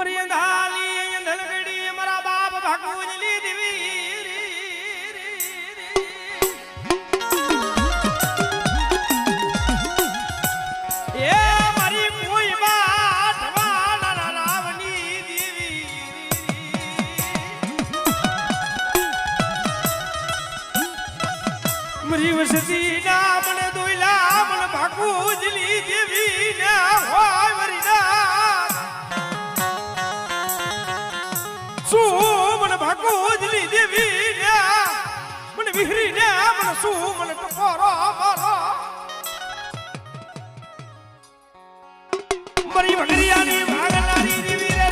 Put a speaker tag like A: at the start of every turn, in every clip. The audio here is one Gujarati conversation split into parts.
A: મર્યાદાલી નલગડી મારા બાપ ભાગુજલી દેવી એ મારી કોઈ વાત વાળા રાવની દેવી મરી વસતી ના મને દોઈલા મને ભાગુજલી દેવી ના હોય વરીના મને ભાગુજલી દેવી ને મને વિહરી ને મને શું મને ટકોરો મારો મરી વગરિયાની ભાગનારી દેવી રે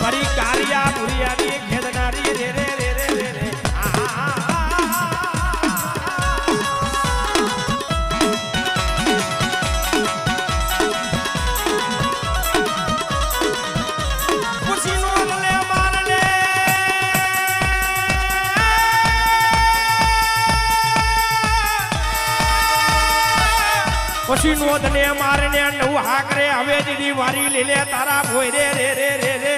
A: મરી કારિયા ભુરિયાની ખેદનારી રે રે રે રે રે રે પછી નોંધને મારને નવ હાકરે હવે દીદી વારી લે લે તારા ભોય રે રે રે રે રે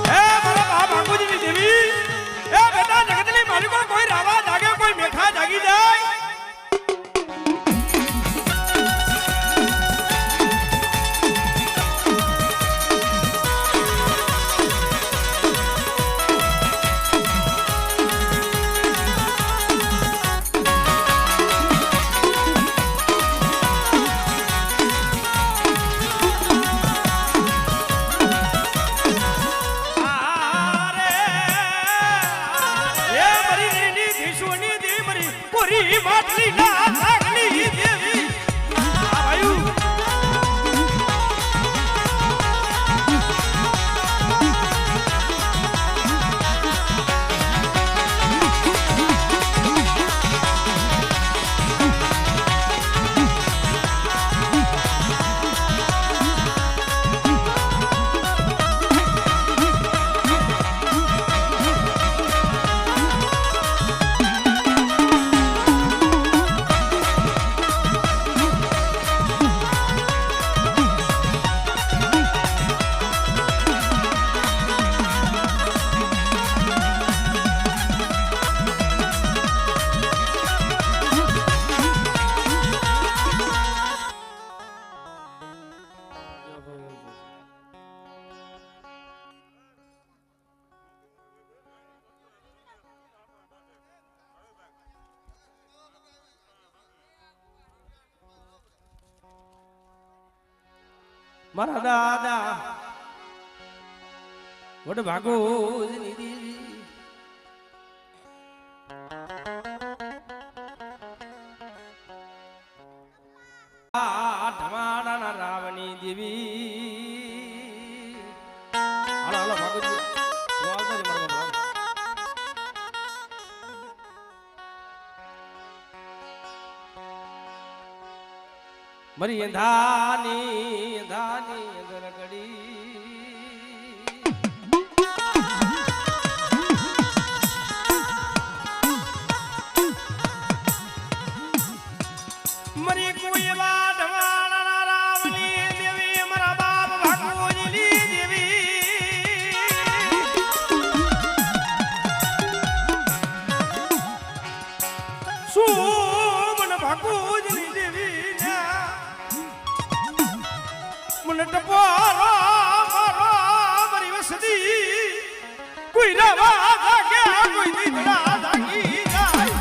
A: એ મારા બાપ ભાગુજી દેવી એ બેટા જગતની માલિકો કોઈ રાવા જાગે કોઈ મેખા જાગી જાય માટલી ના લાગલી દેવી આયુ મારા દાદા વડ ભાગુજલી દેવી ધમાડાના રાવની દેવી હાલો હાલો ભાગુજી હું આવતો જ મારા મરી અંધાની ગરગડી મરી કોઈ વાત વાળા રાવની દેવી મારા બાપ ભાગુજલી દેવી શું મને ભાગુજલી દેવી મને ટપોરો મારો મરી વસતી કોઈ રાવા જાગે કોઈ દીધડા જાગી જાય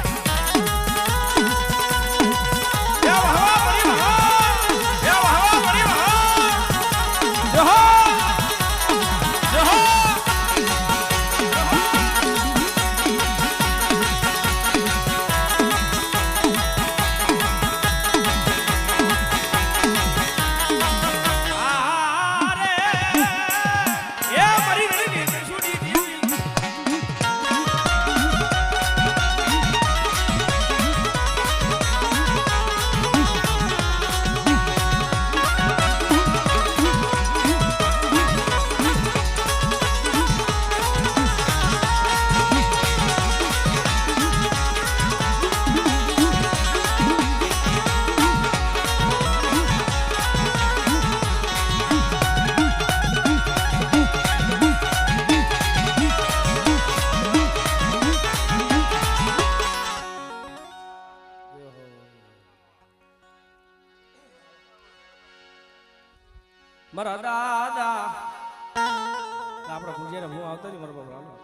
A: મારા દાદા આપણા પૂજ્યાને હું આવતો નહીં મારા બાબા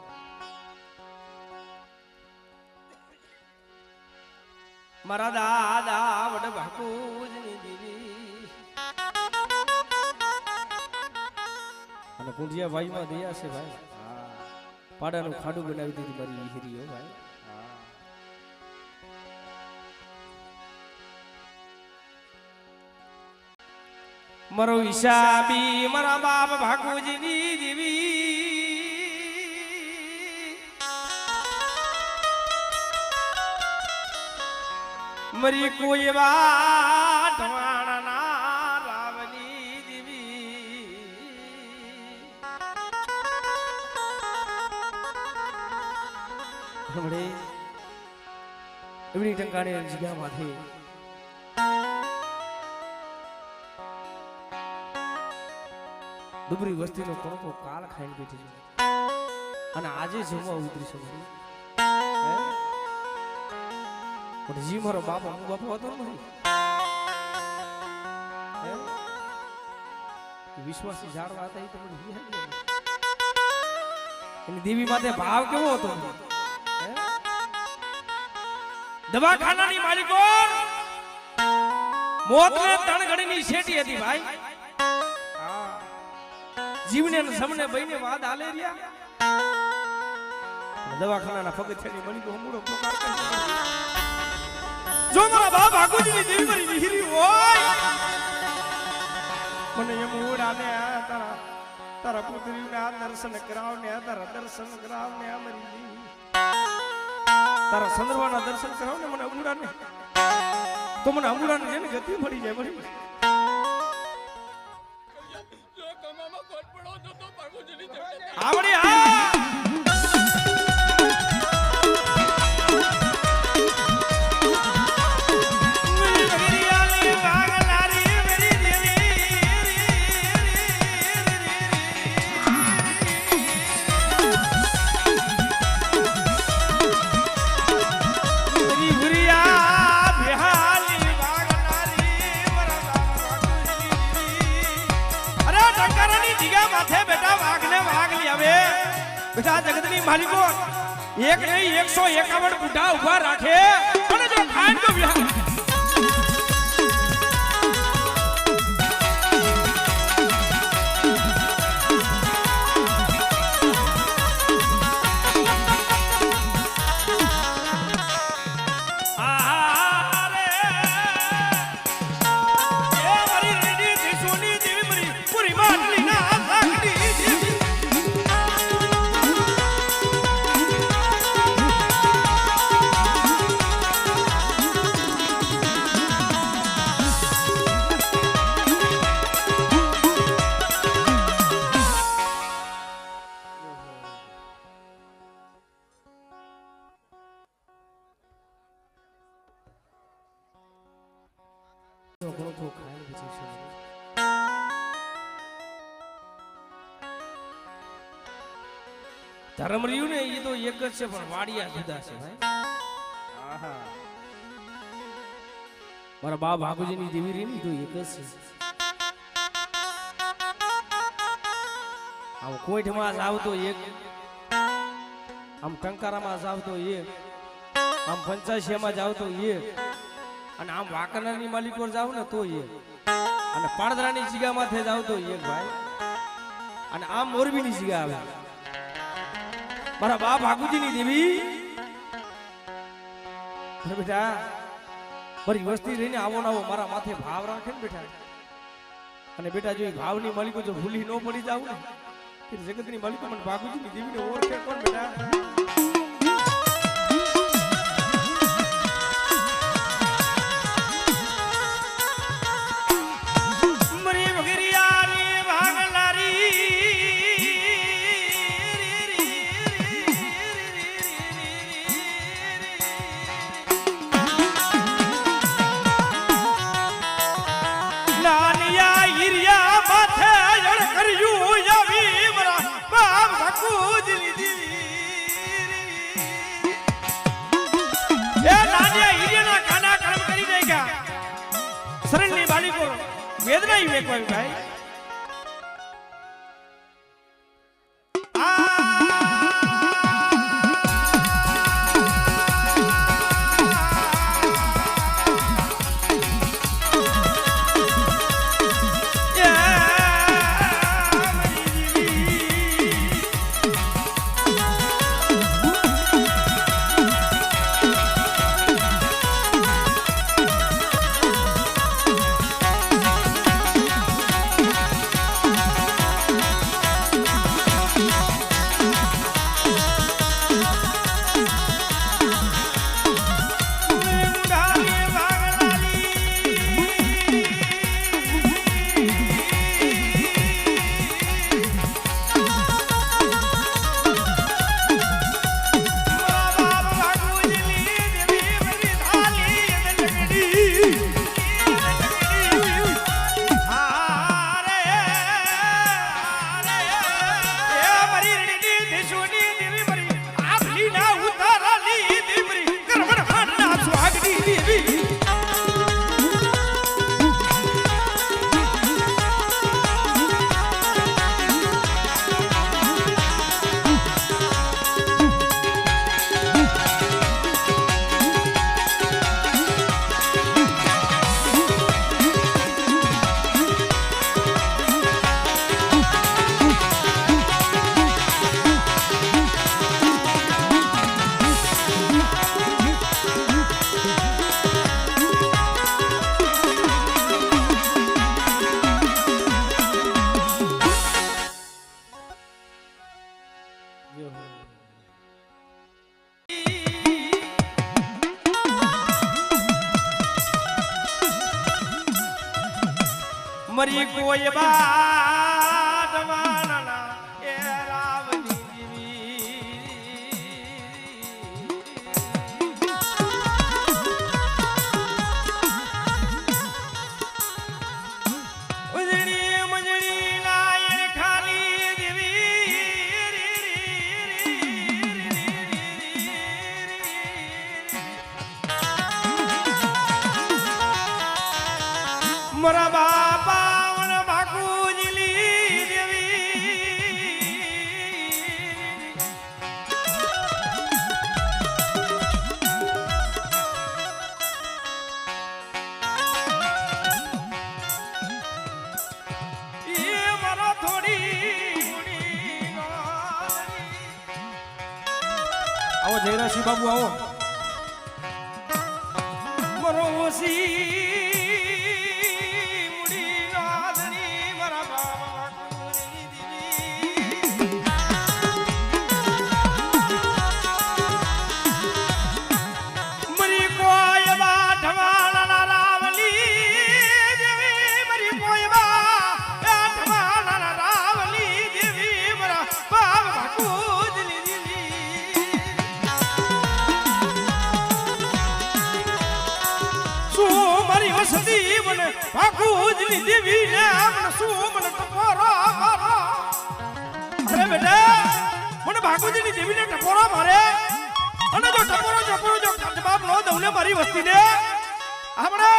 A: મારા દાદા વડ બાપુજની દીવી અને પૂજ્યા ભાઈમાં દયા છે ભાઈ પાડાનું ખાડું બનાવી દીધી મારી વીહરીઓ ભાઈ મારો હિસાબી મારા બાપ ભાગુજીની દેવી મરી કોઈ વાત વાળના રાવની દેવી હમણે એવડી ટંકાણે જગ્યા માથે દુબરી વસ્તીનો કોણો કાળ ખાઈને બેઠી છે અને આજે જમવા ઉતરી છે પણ જી મારો બાપો હું બાપો હતો નહીં વિશ્વાસી જાળવા હતા એ તો એની દેવી માથે ભાવ કેવો હતો દવાખાનાની માલિકો મોતને ત્રણ ઘડીની શેટી હતી ભાઈ જીવને સમને બઈને વાદ આલે રહ્યા દવાખાનાના પગથિયાની મળી ગયો મૂળો પોકાર કરે જો મારા બાપ ભાગુજીની દેવી મારી વિહરી હોય મને એમ ઉડાને તારા તારા પુત્રીને આ દર્શન કરાવને તારા દર્શન કરાવને અમારી દેવી તારા સંદર્ભના દર્શન કરાવને મને ઉડાને તો મને ઉડાને જેને ગતિ મળી જાય મળી આવડી આ બેટા જગતની માલિકો એક નહીં 151 બુઢા ઉભા રાખે અને જો ખાન તો વિહાર ધર્મ રહ્યું ને એ તો એક જ છે પણ વાડિયા જુદા છે ભાઈ મારા બા ભાગુજીની દેવી રહી ને તો એક જ છે આમ કોઈઠમાં જાવ તો એક આમ ટંકારામાં જાવ તો એક આમ પંચાશીમાં જાવ તો એક અને આમ વાંકાનેરની માલિકોર જાવ ને તો એક અને પાણદરાની જગ્યા માથે જાવ તો એક ભાઈ અને આમ મોરબીની જગ્યા આવે મારા બા ભાગુજીની દેવી બેટા મારી વસ્તી રહીને આવો ને આવો મારા માથે ભાવ રાખે ને બેટા અને બેટા જો ભાવની માલિકો જો ભૂલી ન પડી જાવ ને કે જગતની માલિકો મને ભાગુજીની દેવીને ઓળખે કોણ બેટા વેદના ઈ વેકવાય ભાઈ કોઈ બાદવાના એ રાવની મરા બાપા વણ ભાગુજલી દેવી એ મારા થોડી આવો જયરાશી બાબુ આવો મરો ઓસી ભાગુજની દેવી ને આમને શું મને ટપોરો મારો અરે બેટા મને ભાગુજની દેવી ને ટપોરો મારે અને જો ટપોરો જો જવાબ નો દઉં ને મારી વસ્તી ને આપણે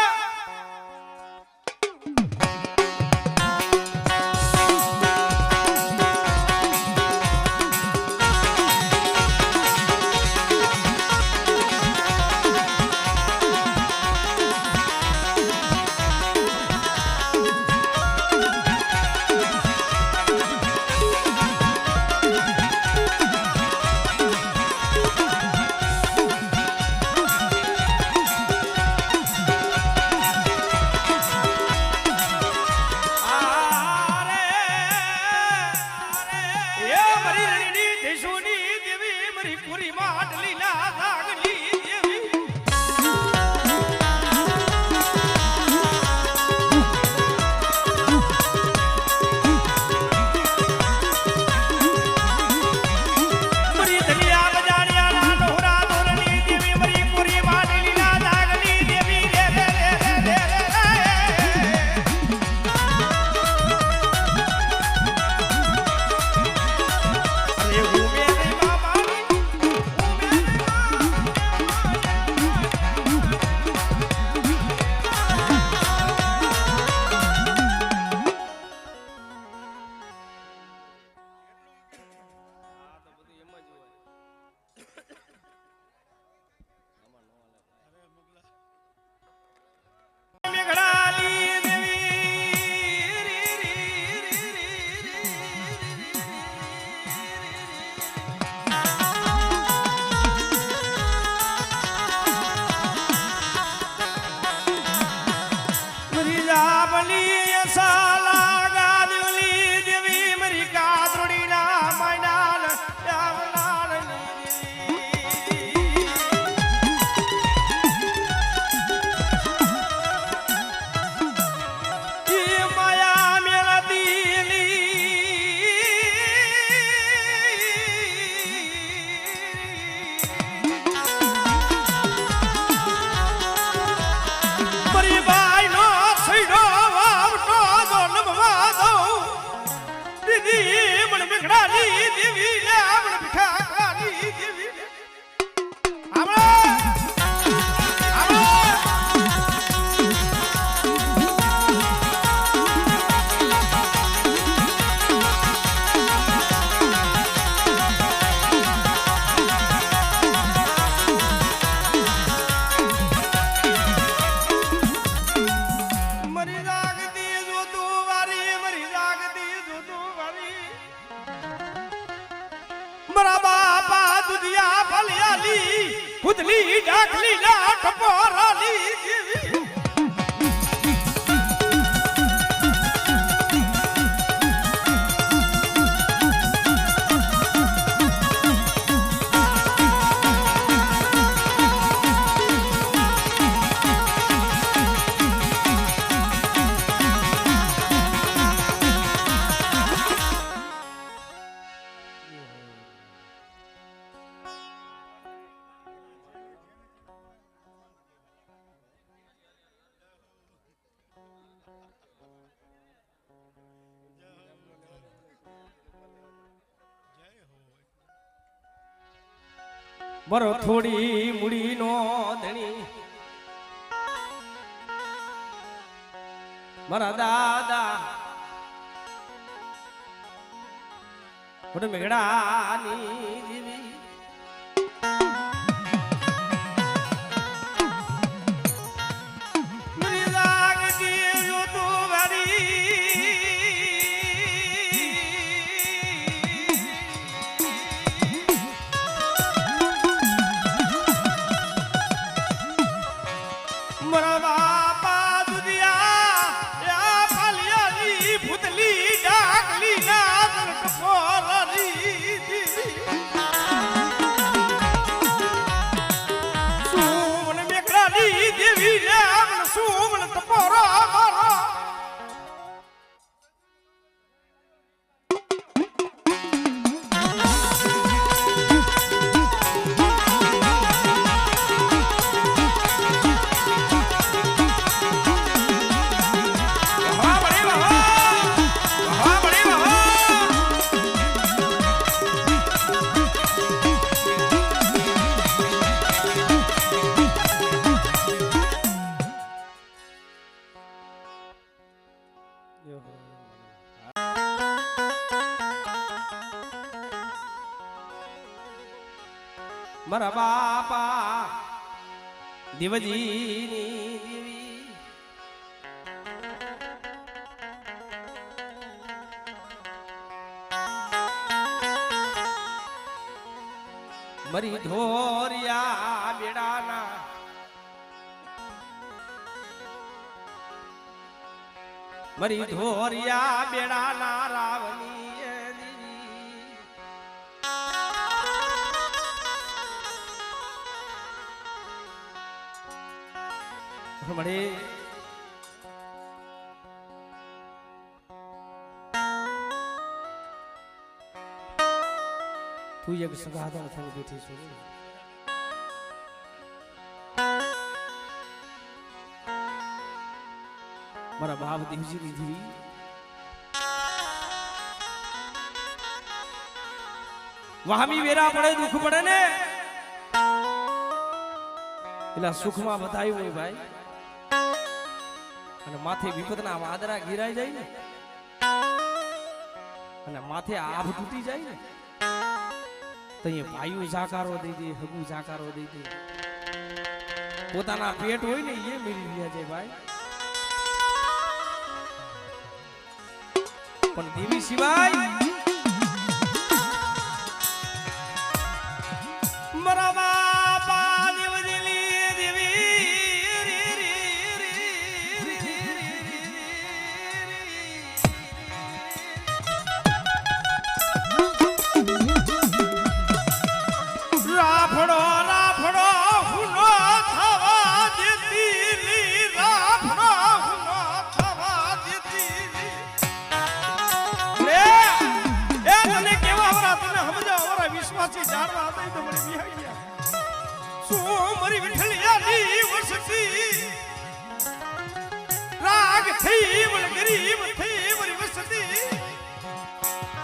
A: ભૂતલી ડાકલી ના ટપોરાલી બરો થોડી મૂડી નો ધણી મારા દાદા મેઘડાની દેવી મારા બાપા દેવજીની દેવી મરી ધોરિયા બેડાના મરી ધોરિયા બેડાના રાવની મળે તું એક સગાદા થઈને બેઠી છું મારા બાપ દેવજીની દેવી વાહમી વેરા પડે દુઃખ પડે ને એટલે સુખમાં બતાવ્યું હોય ભાઈ અને માથે વિપદના વાદળા ઘેરાઈ જાય ને અને માથે આભ તૂટી જાય ને તો એ ભાઈઓ જાકારો દઈ દે હગુ જાકારો દઈ દે પોતાના પેટ હોય ને એ મેળવી રહ્યા છે ભાઈ પણ દેવી સિવાય મારા બાપા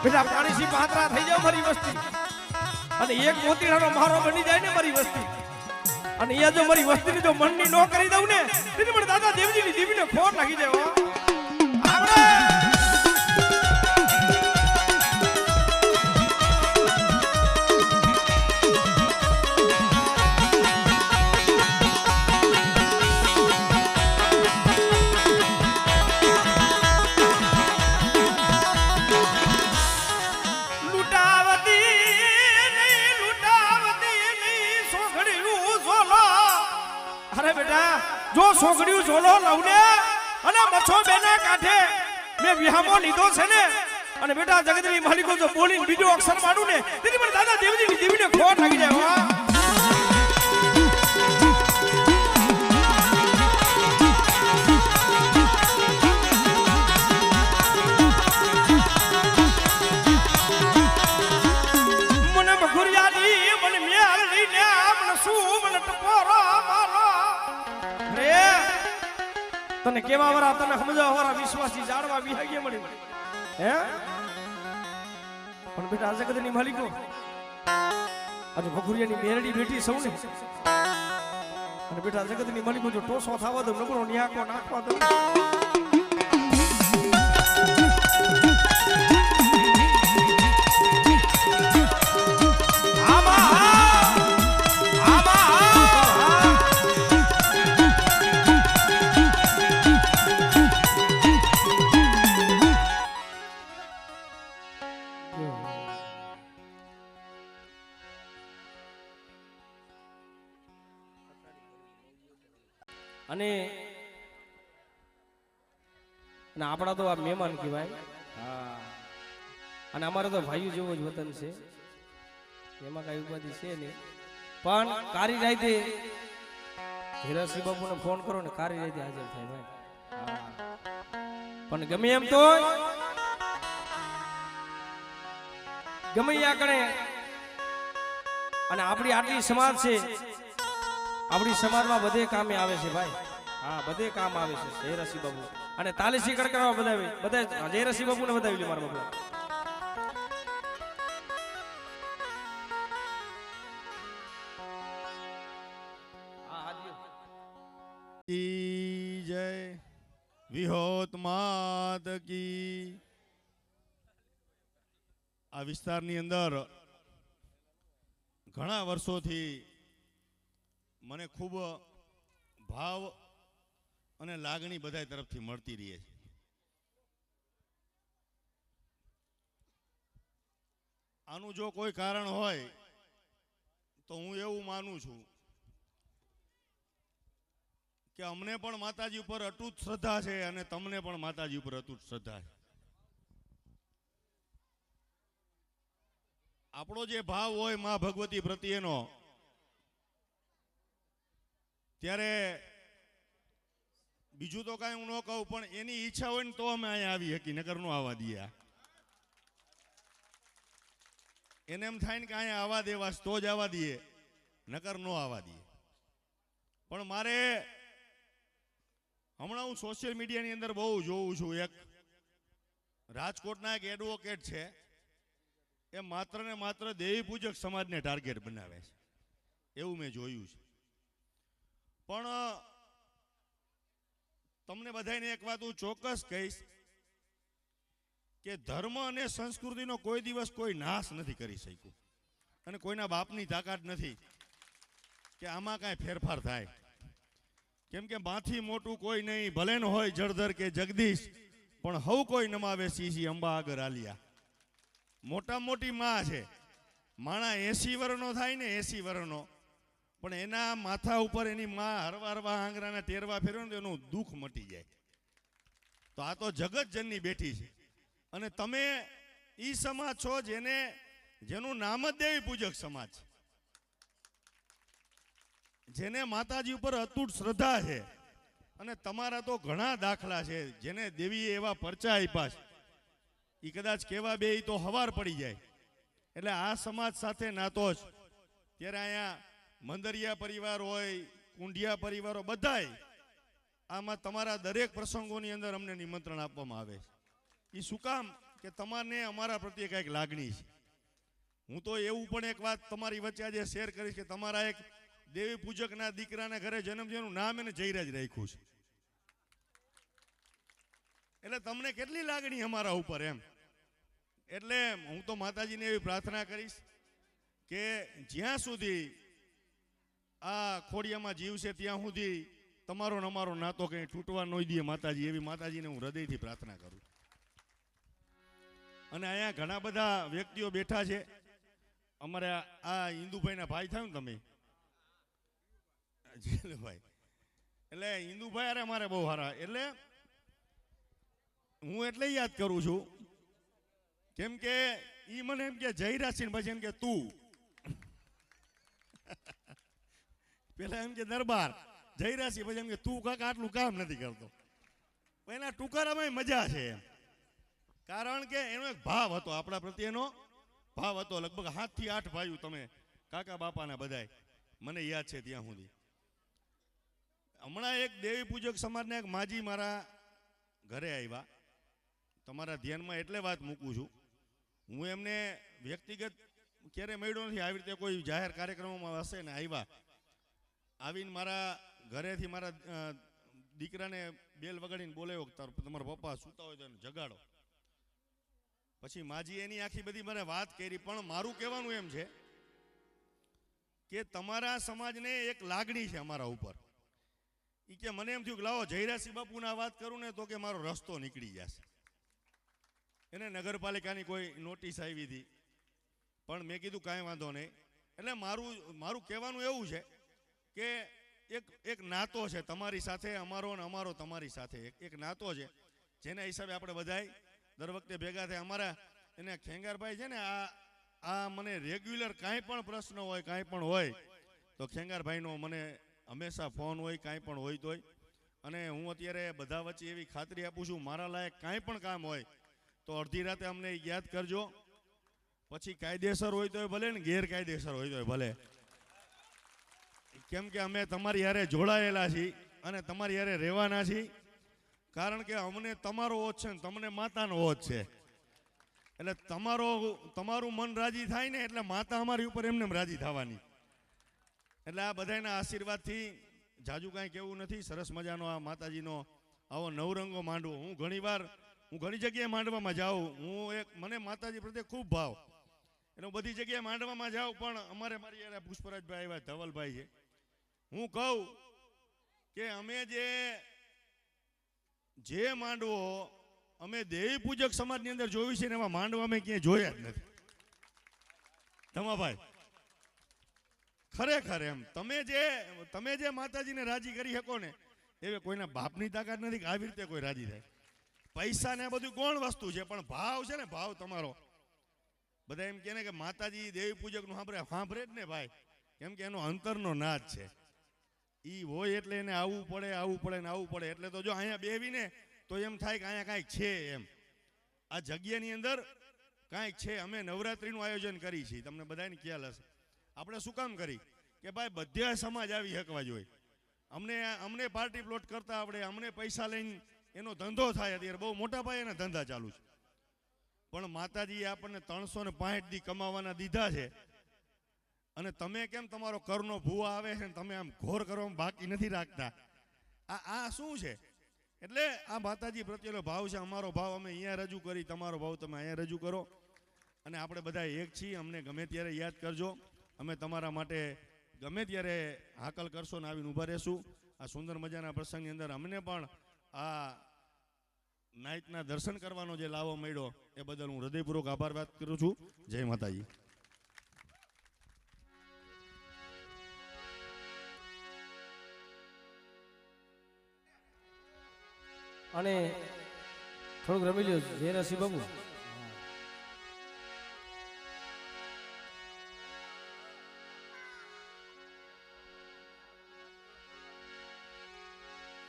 A: બેટા પાણીથી પાત્રા થઈ જાવ મારી વસ્તી અને એક મોતીડાનો મારો બની જાય ને મારી વસ્તી અને અહીંયા જો મારી વસ્તીની જો મનની નો કરી દઉં ને તેથી મને દાદા દેવજીની દેવીને ખોટ લાગી જાય જો છોકરીઓ ઝોલો લઉને અને મચ્છો બેના કાઠે મે વિહામો લીધો છે ને અને બેટા જગતની માલિકો જો બોલીને બીજો અક્ષર માડું ને તેથી મને દાદા દેવજીની દેવીને ખોટ લાગી જાય મને બખુરિયાની મને મેલ લઈને મને શું મને ટપોરો મારો તને કેવા વરા તને સમજાવવા વાળા વિશ્વાસી જાણવા વિહાગ્ય મળી હે પણ બેટા જગતની માલિકો અને વઘુરિયાની મેરડી બેઠી સૌ ને અને બેટા જગતની માલિકો જો ટોસો થવા દો નકરો ન્યાકો નાખવા દો અને આપણા તો આ મહેમાન કહેવાય અને અમારે તો ભાઈઓ જેવો જ વતન છે એમાં કઈ ઉપાધિ છે નહીં પણ કારી રાતે હીરાસિંહ બાપુને ફોન કરો ને કારી રાતે હાજર થાય ભાઈ પણ ગમે એમ તો ગમે આકડે અને આપણી આટલી સમાજ છે આપણી સમાજમાં બધે કામે આવે છે ભાઈ હા બધે કામ આવે છે જયરાસિંહ બાબુ અને તાલીસી કડકડવા બધા જયરાસિંહ બાબુને બતાવી લે મારા બાબુ
B: કી જય વિહોત માત કી આ વિસ્તારની અંદર ઘણા વર્ષોથી મને ખૂબ ભાવ અને લાગણી બધા તરફથી મળતી રહી છે આનું જો કોઈ કારણ હોય તો હું એવું માનું છું કે અમને પણ માતાજી ઉપર અતૂટ શ્રદ્ધા છે અને તમને પણ માતાજી ઉપર અતૂટ શ્રદ્ધા છે આપણો જે ભાવ હોય માં ભગવતી પ્રત્યેનો ત્યારે બીજું તો કાંઈ હું ન કહું પણ એની ઈચ્છા હોય ને તો અમે અહીંયા આવી શકીએ નકર નો આવવા દઈએ એને એમ થાય ને કે અહીંયા આવવા દેવા તો જ આવવા દઈએ નકર નો આવવા દઈએ પણ મારે હમણાં હું સોશિયલ મીડિયાની અંદર બહુ જોઉં છું એક રાજકોટના એક એડવોકેટ છે એ માત્ર ને માત્ર દેવી પૂજક સમાજને ટાર્ગેટ બનાવે છે એવું મેં જોયું છે પણ તમને બધાને એક વાત હું ચોક્કસ કહીશ કે ધર્મ અને સંસ્કૃતિનો કોઈ દિવસ કોઈ નાશ નથી કરી શક્યું અને કોઈના બાપની તાકાત નથી કે આમાં કાંઈ ફેરફાર થાય કેમ કે માથી મોટું કોઈ નહીં ભલે ન હોય જળધર કે જગદીશ પણ હવ કોઈ નમાવે સીસી અંબા આગળ આલિયા મોટામાં મોટી માં છે માણા 80 વર્ષનો થાય ને 80 વર્ષનો પણ એના માથા ઉપર એની માં હરવા હરવા આંગરાના ટેરવા ફેરવે ને એનું દુઃખ મટી જાય તો આ તો જગતજનની બેઠી છે અને તમે ઈ સમાજ છો જેનું નામ જ દેવી પૂજક સમાજ છે જેને માતાજી ઉપર અતૂટ શ્રદ્ધા છે અને તમારા તો ઘણા દાખલા છે જેને દેવીએ એવા પરચા આપ્યા છે એ કદાચ કેવા બે તો હવાર પડી જાય એટલે આ સમાજ સાથે નાતો જ ત્યારે અહીંયા મંદરિયા પરિવાર હોય કુંડિયા પરિવારો બધાય આમાં તમારા દરેક પ્રસંગોની અંદર અમને નિમંત્રણ આપવામાં આવે છે એ શું કામ કે તમારને અમારા પ્રત્યે કંઈક લાગણી છે હું તો એવું પણ એક વાત તમારી વચ્ચે આજે શેર કરીશ કે તમારા એક દેવી પૂજકના દીકરાના ઘરે જન્મ છે એનું નામ એને જયરાજ રાખ્યું છે એટલે તમને કેટલી લાગણી અમારા ઉપર એમ એટલે હું તો માતાજીને એવી પ્રાર્થના કરીશ કે જ્યાં સુધી આ ખોડિયામાં જીવ છે ત્યાં સુધી તમારો ને અમારો નાતો કંઈ તૂટવા ન દે માતાજી એવી માતાજીને હું હૃદયથી પ્રાર્થના કરું અને અહીંયા ઘણા બધા વ્યક્તિઓ બેઠા છે અમારે આ હિન્દુભાઈના ભાઈ થાય ને તમે ભાઈ એટલે હિન્દુભાઈ અરે મારે બહુ સારા એટલે હું એટલે યાદ કરું છું કેમ કે ઈ મને એમ કે જયરાસિંહ પછી એમ કે તું પેલા એમ કે દરબાર જયરાસિંહ પછી એમ કે તું કાકા આટલું કામ નથી કરતો એના ટુકારામાં મજા છે કારણ કે એનો એક ભાવ હતો આપણા પ્રત્યેનો ભાવ હતો લગભગ 7 થી 8 ભાઈઓ તમે કાકા બાપાના બધાય મને યાદ છે ત્યાં સુધી હમણાં એક દેવી પૂજક સમાજના એક માજી મારા ઘરે આવ્યા તમારા ધ્યાનમાં એટલે વાત મૂકું છું હું એમને વ્યક્તિગત ક્યારે મળ્યો નથી. આવી રીતે કોઈ જાહેર કાર્યક્રમોમાં હશે ને આવ્યા, આવીને મારા ઘરેથી મારા દીકરાને બેલ વગાડીને બોલાવ્યો કે તમારા પપ્પા સૂતા હોય તો એને જગાડો. પછી માજી એની આખી બધી મને વાત કરી. પણ મારું કહેવાનું એમ છે કે તમારા સમાજને એક લાગણી છે અમારા ઉપર. એ કે મને એમ થયું કે લાવો જયરાસિંહ બાપુના વાત કરું ને તો કે મારો રસ્તો નીકળી જશે. એને નગરપાલિકાની કોઈ નોટિસ આવી હતી, પણ મેં કીધું કાંઈ વાંધો નહીં. એટલે મારું કહેવાનું એવું છે કે એક નાતો છે તમારી સાથે અમારો ને અમારો તમારી સાથે એક નાતો છે, જેના હિસાબે આપણે બધાય દર વખતે ભેગા થાય. અમારા એને ખેંગારભાઈ છે ને, આ મને રેગ્યુલર કાંઈ પણ પ્રશ્ન હોય કાંઈ પણ હોય તો ખેંગારભાઈનો મને હંમેશા ફોન હોય, કાંઈ પણ હોય તોય. અને હું અત્યારે બધા વચ્ચે એવી ખાતરી આપું છું, મારા લાયક કાંઈ પણ કામ હોય તો અડધી રાતે અમને યાદ કરજો. પછી કાયદેસર હોય તોય ભલે ને ગેરકાયદેસર હોય તોય ભલે, કેમ કે અમે તમારી હારે જોડાયેલા છીએ અને તમારી હારે રહેવાના છીએ. કારણ કે અમને તમારો ઓજ છે ને તમને માતાનો ઓજ છે. એટલે તમારું મન રાજી થાય ને એટલે માતા અમારી ઉપર એમને રાજી થવાની. એટલે આ બધાના આશીર્વાદથી જાજુ કાંઈ કેવું નથી. સરસ મજાનો આ માતાજીનો આવો નવરંગો માંડવો. હું ઘણી જગ્યાએ માંડવામાં જાઉં. મને માતાજી પ્રત્યે ખૂબ ભાવ, એટલે હું બધી જગ્યાએ માંડવામાં જાઉં. પણ અમારે મારી યાર પુષ્પરાજભાઈ આવ્યા, ધવલભાઈ છે. હું કહું કે અમે જે માંડવો અમે દેવી પૂજક સમાજની અંદર જોયું છે ને એમાં માંડવા અમે ક્યાંય જોયા જ નથી. ધમાભાઈ ખરેખર એમ તમે જે માતાજીને રાજી કરી શકો ને એવે કોઈના બાપની તાકાત નથી કે આવી રીતે કોઈ રાજી થાય. પૈસા ને બધું કોણ વસ્તુ છે, પણ ભાવ છે ને, ભાવ તમારો. બધા એમ કહે ને કે માતાજી દેવી પૂજકનું સાંભળે જ ને ભાઈ, કેમ કે એનો અંતરનો નાદ છે. એ હોય એટલે એને આવવું પડે ને આવવું પડે. એટલે તો જો અહીંયા બેવીને તો એમ થાય કે અહીંયા કાંઈક છે એમ, આ જગ્યાની અંદર કાંઈક છે. અમે નવરાત્રિનું આયોજન કરી છીએ, તમને બધાને ખ્યાલ હશે. આપણે શું કામ કરી કે ભાઈ બધા સમાજ આવી શકવા જોઈએ. અમને પાર્ટી પ્લોટ કરતા આવડે, અમને પૈસા લઈને એનો ધંધો થાય. અત્યારે બહુ મોટા પાયે એના ધંધા ચાલુ છે. પણ માતાજીએ આપણને 365 દી કમાવાના દીધા છે. અને તમે કેમ તમારો કરનો ભૂવા આવે છે ને તમે આમ ઘોર કરવામાં બાકી નથી રાખતા. આ શું છે? એટલે આ માતાજી પ્રત્યેનો ભાવ છે. અમારો ભાવ અમે અહીંયા રજૂ કરી, તમારો ભાવ તમે અહીંયા રજૂ કરો. અને આપણે બધા એક છીએ. અમને ગમે ત્યારે યાદ કરજો. અમે તમારા માટે ગમે ત્યારે હાકલ કરશો ને આવીને ઊભા રહેશું. આ સુંદર મજાના પ્રસંગની અંદર અમને પણ આ નાઇટના દર્શન કરવાનો જે લાવો મળ્યો એ બદલ હું હૃદયપૂર્વક આભાર વ્યક્ત કરું છું. જય માતાજી.
A: અને થોડુંક રમી લ્યો જયરાસિંહ બાબુ.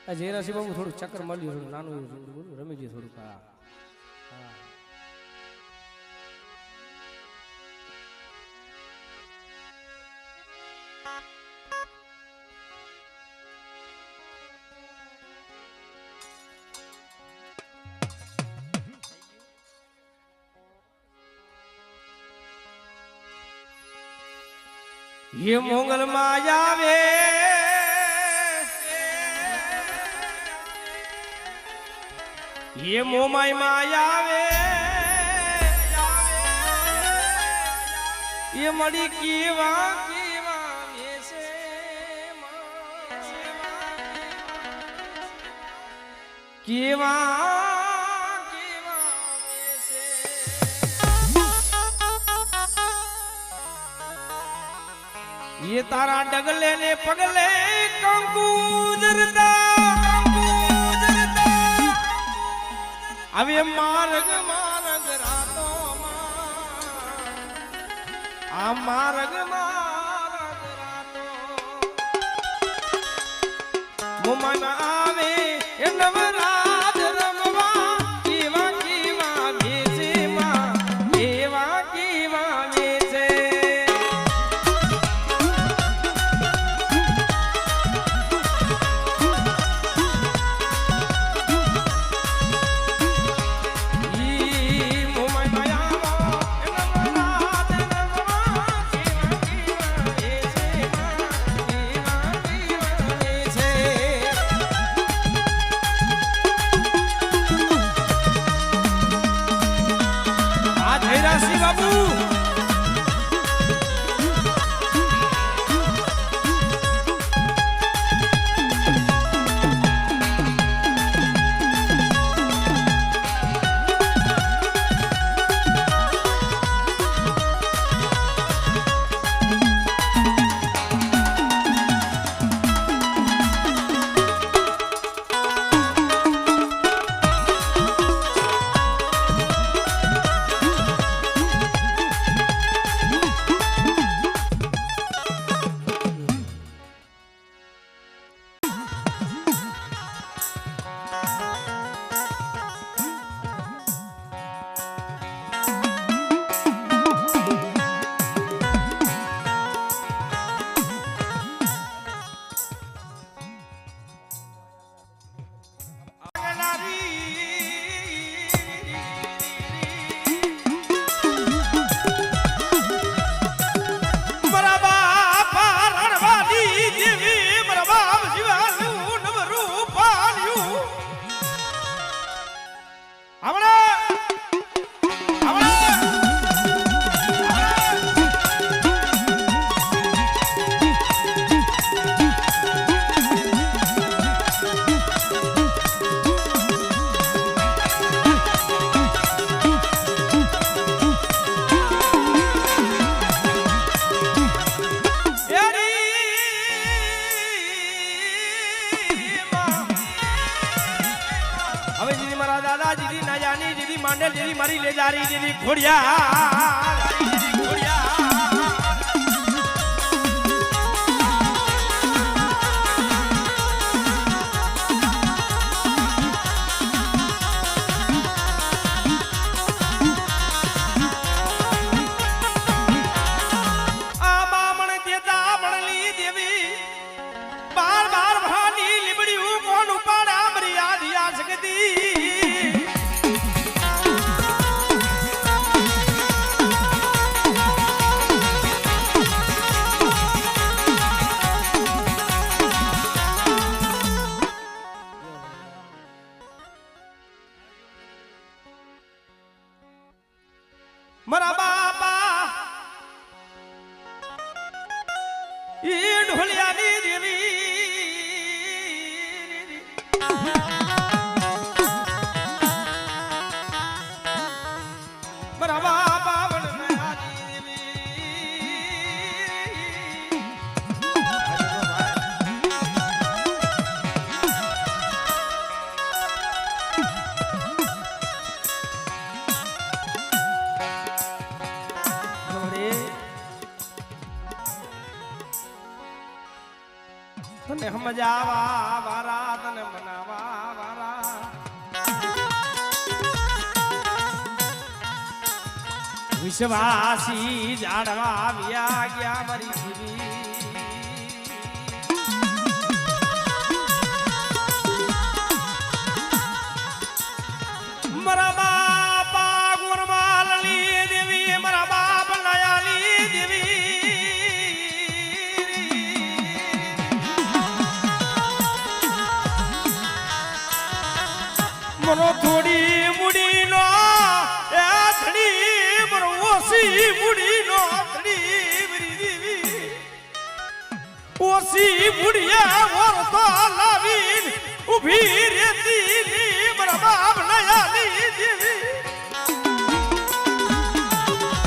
A: આ જયરાસિંહ બાબુ થોડુંક ચક્કર મળ્યું, થોડું નાનું રમી લ્યો થોડુંક. હા હા ये मोंगल मायावे ये मोमाई मायावे ये मड़ी कीवा वेसे कीवा ये तारा डगले ने पगले कंकु जरदा अवे मार्ग रातो आ मार्ग रातो मुमन आवे ए नवराज रमवा कीवा भेसे मां केवा भेसे બાબુ મારી લે જારી દીદી ઘોડિયા મારા બાપા ઈ ઢોલિયાની દેવી મારા બાપા વડનાની તને સમજાવા વારા તને મનાવા વારા વિશ્વાસી જાડવા વ્યા ગયા મારી જીવી મારા બાપા ગુરમાલની દેવી મારા બાપ નયાલી દેવી મનો થોડી મુડી નો એ થડી મનો ઓસી મુડી નો થડી મરી દેવી ઓસી મુડિયા ઓર તો લાવી ઉભી રહેતી ની મારા બાપ નયાલી દેવી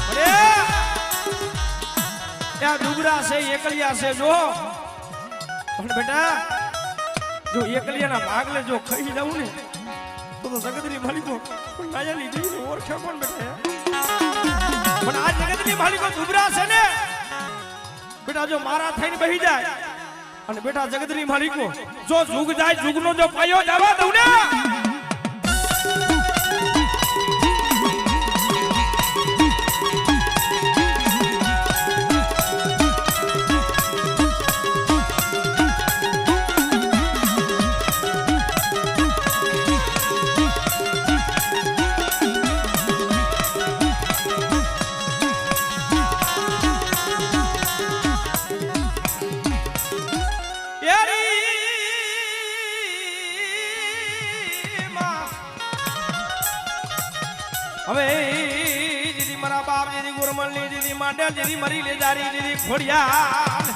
A: અરે આ ડુગરા છે એકલિયા છે જો પણ બેટા જો એકલિયાના ભાગલે જો ખાઈ જાઉં ને તો જગતની માલિકો નાયાની દેવીને ઓળખે કોણ બેટા પણ આ જગતની માલિકો ડુબરા છે ને બેટા જો મારા થઈને બેહી જાય અને બેટા જગતની માલિકો જો જુગ જાય જુગનો જો પાયો જવા દઉં ને દીદી ગુરમલની દીદી માંડેલ દીદી મરી લે જારી દીદી ખોડિયા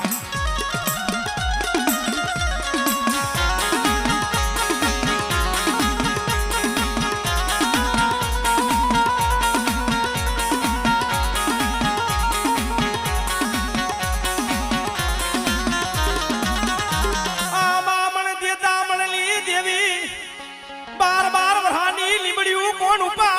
A: બાર બાર વરહાની લીમડીયું કોણ ઉપા